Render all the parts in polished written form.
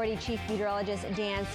Chief Meteorologist Dan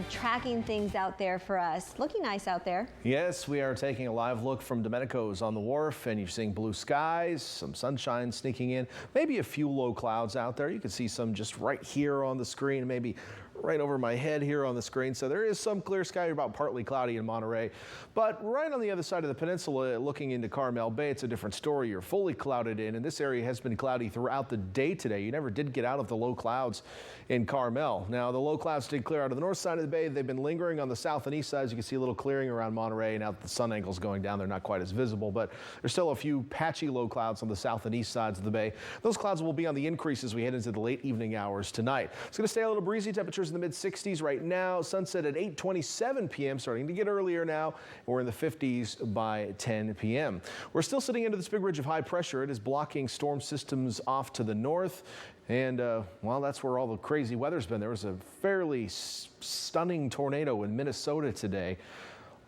tracking things out there for us. Looking nice out there. Yes, we are taking a live look from Domenico's on the wharf, and you're seeing blue skies, some sunshine sneaking in, maybe a few low clouds out there. You can see some just right here on the screen, maybe right over my head here on the screen. So there is some clear sky, about partly cloudy in Monterey. But right on the other side of the peninsula, looking into Carmel Bay, it's a different story. You're fully clouded in, and this area has been cloudy throughout the day today. You never did get out of the low clouds in Carmel. Now, the low clouds did clear out of the north side of the bay. They've been lingering on the south and east sides. You can see a little clearing around Monterey. Now that the sun angle's going down, they're not quite as visible, but there's still a few patchy low clouds on the south and east sides of the bay. Those clouds will be on the increase as we head into the late evening hours tonight. It's going to stay a little breezy. Temperatures in the mid-60s right now. Sunset at 8:27 p.m. starting to get earlier now. We're in the 50s by 10 p.m. We're still sitting into this big ridge of high pressure. It is blocking storm systems off to the north. And, well, that's where all the crazy weather's been. There was a fairly stunning tornado in Minnesota today.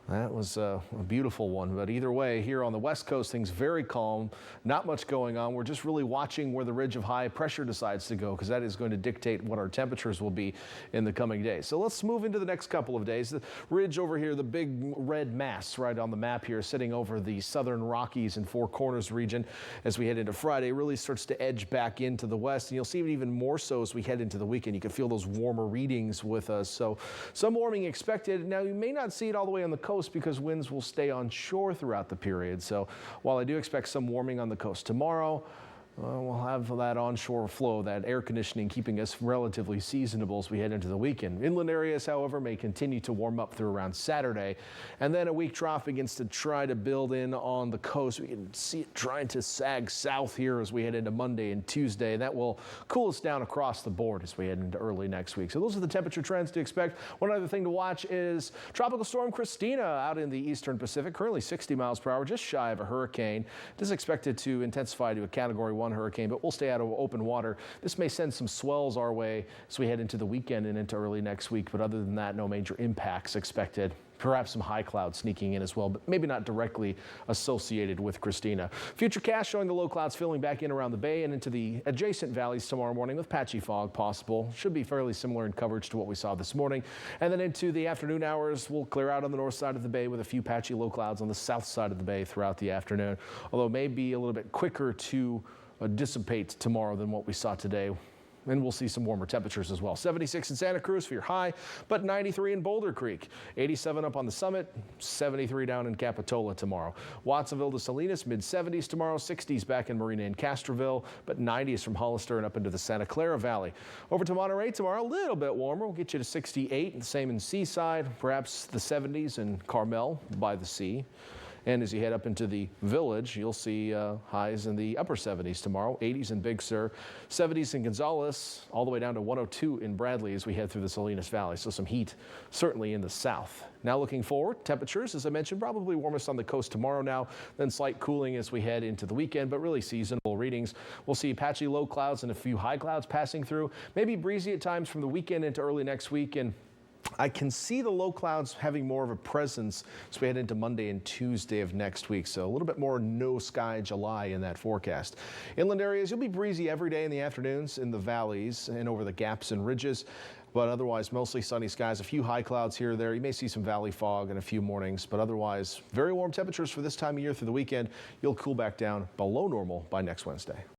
That was a beautiful one. But either way, here on the West Coast, things very calm. Not much going on. We're just really watching where the ridge of high pressure decides to go, because that is going to dictate what our temperatures will be in the coming days. So let's move into the next couple of days. The ridge over here, the big red mass right on the map here, sitting over the southern Rockies and Four Corners region as we head into Friday, really starts to edge back into the west. And you'll see it even more so as we head into the weekend. You can feel those warmer readings with us. So some warming expected. Now, you may not see it all the way on the coast, because winds will stay on shore throughout the period. So while I do expect some warming on the coast tomorrow, we'll have that onshore flow, that air conditioning keeping us relatively seasonable as we head into the weekend. Inland areas, however, may continue to warm up through around Saturday. And then a weak trough begins to try to build in on the coast. We can see it trying to sag south here as we head into Monday and Tuesday. And that will cool us down across the board as we head into early next week. So those are the temperature trends to expect. One other thing to watch is Tropical Storm Christina out in the eastern Pacific, currently 60 miles per hour, just shy of a hurricane. It is expected to intensify to a Category 1 hurricane, but we'll stay out of open water. This may send some swells our way as we head into the weekend and into early next week, but other than that, no major impacts expected. Perhaps some high clouds sneaking in as well, but maybe not directly associated with Christina. FUTURECAST showing the low clouds filling back in around the bay and into the adjacent valleys tomorrow morning with patchy fog possible. Should be fairly similar in coverage to what we saw this morning. And then into the afternoon hours, we'll clear out on the north side of the bay with a few patchy low clouds on the south side of the bay throughout the afternoon, although it may be a little bit quicker to dissipate tomorrow than what we saw today. And we'll see some warmer temperatures as well. 76 in Santa Cruz for your high, but 93 in Boulder Creek. 87 up on the summit, 73 down in Capitola tomorrow. Watsonville to Salinas, mid-70s tomorrow, 60s back in Marina and Castroville, but 90s from Hollister and up into the Santa Clara Valley. Over to Monterey tomorrow, a little bit warmer. We'll get you to 68, and the same in Seaside, perhaps the 70s in Carmel by the sea. And as you head up into the village, you'll see highs in the upper 70s tomorrow, 80s in Big Sur, 70s in Gonzales, all the way down to 102 in Bradley as we head through the Salinas Valley. So some heat certainly in the south. Now looking forward, temperatures, as I mentioned, probably warmest on the coast tomorrow now, then slight cooling as we head into the weekend, but really seasonable readings. We'll see patchy low clouds and a few high clouds passing through, maybe breezy at times from the weekend into early next week. And I can see the low clouds having more of a presence as we head into Monday and Tuesday of next week. So a little bit more no sky July in that forecast. Inland areas, you'll be breezy every day in the afternoons in the valleys and over the gaps and ridges, but otherwise mostly sunny skies. A few high clouds here or there. You may see some valley fog in a few mornings, but otherwise very warm temperatures for this time of year through the weekend. You'll cool back down below normal by next Wednesday.